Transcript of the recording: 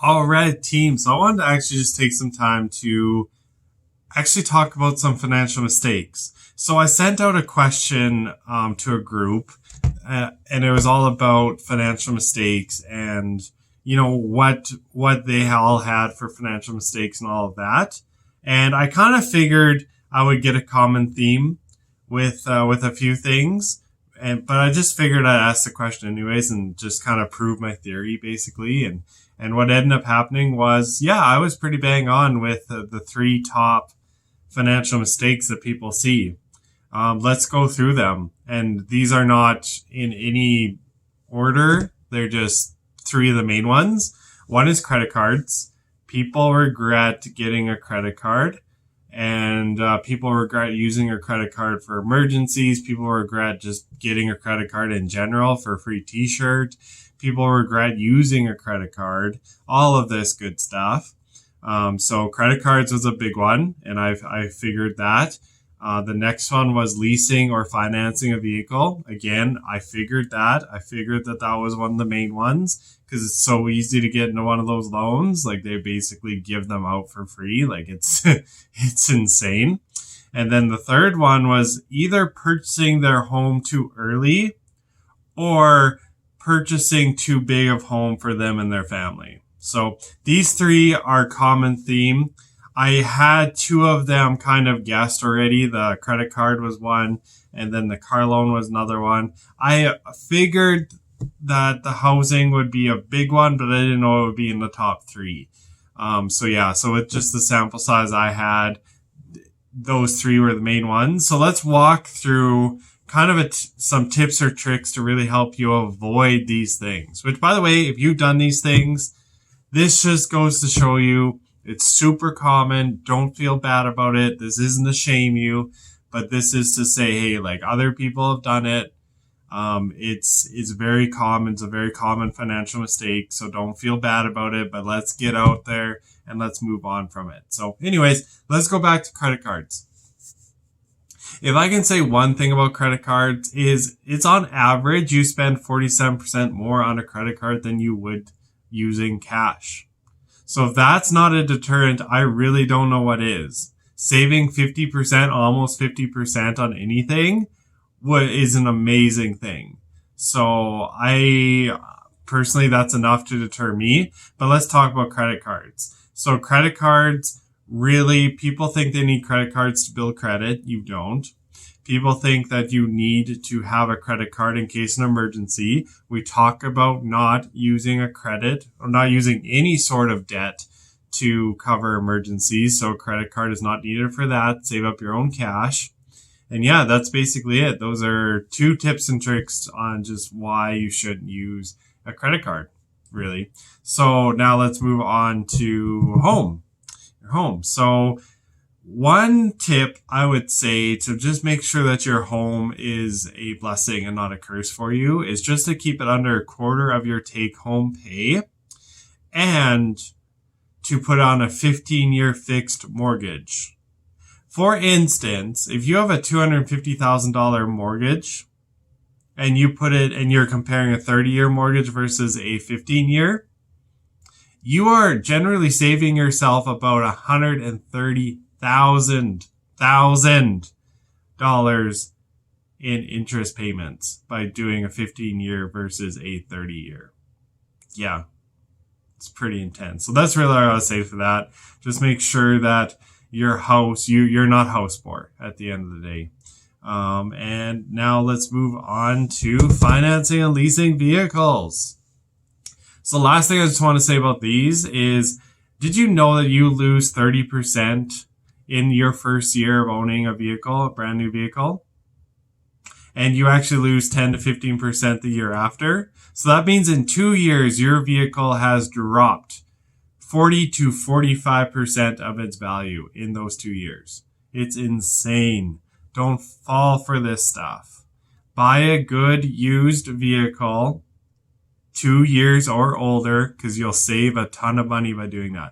All right, team. So I wanted to actually just take some time to actually talk about some financial mistakes. So I sent out a question to a group, and it was all about financial mistakes and what they all had for financial mistakes and all of that. And I kind of figured I would get a common theme with a few things. But I just figured I'd ask the question anyways and just kind of prove my theory basically. And what ended up happening was, yeah, I was pretty bang on with the three top financial mistakes that people see. Let's go through them. And these are not in any order. They're just three of the main ones. One is credit cards. People regret getting a credit card, and people regret using a credit card for emergencies. People regret just getting a credit card in general for a free t-shirt. People regret using a credit card, all of this good stuff. So credit cards was a big one, and I figured that. The next one was leasing or financing a vehicle. Again, I figured that. I figured that that was one of the main ones because it's so easy to get into one of those loans. Like they basically give them out for free. Like it's it's insane. And then the third one was either purchasing their home too early or purchasing too big of home for them and their family. So these three are common theme. I had two of them kind of guessed already. The credit card was one, and then the car loan was another one. I figured that the housing would be a big one, but I didn't know it would be in the top three. So with just the sample size I had, those three were the main ones. So let's walk through kind of some tips or tricks to really help you avoid these things. Which, by the way, if you've done these things, this just goes to show you it's super common. Don't feel bad about it. This isn't to shame you, but this is to say, hey, like other people have done it. It's very common. It's a very common financial mistake. So don't feel bad about it, but let's get out there and let's move on from it. So anyways, let's go back to credit cards. If I can say one thing about credit cards is it's on average, you spend 47% more on a credit card than you would using cash. So if that's not a deterrent, I really don't know what is. Saving 50%, almost 50% on anything is an amazing thing. So I personally, that's enough to deter me. But let's talk about credit cards. So credit cards, really, people think they need credit cards to build credit. You don't. People think that you need to have a credit card in case of an emergency. We talk about not using a credit or not using any sort of debt to cover emergencies. So a credit card is not needed for that. Save up your own cash. And yeah, that's basically it. Those are two tips and tricks on just why you shouldn't use a credit card, really. So now let's move on to your home. So one tip I would say to just make sure that your home is a blessing and not a curse for you is just to keep it under a quarter of your take home pay and to put on a 15-year fixed mortgage. For instance, if you have a $250,000 mortgage and you put it and you're comparing a 30-year mortgage versus a 15-year, you are generally saving yourself about $130,000 in interest payments by doing a 15-year versus a 30-year. Yeah, it's pretty intense. So that's really all I would say for that. Just make sure that your house, you're not house poor at the end of the day. And now let's move on to financing and leasing vehicles. So the last thing I just want to say about these is, did you know that you lose 30% in your first year of owning a vehicle, a brand new vehicle? And you actually lose 10 to 15% the year after. So that means in 2 years, your vehicle has dropped 40 to 45% of its value in those 2 years. It's insane. Don't fall for this stuff. Buy a good used vehicle, 2 years or older, because you'll save a ton of money by doing that.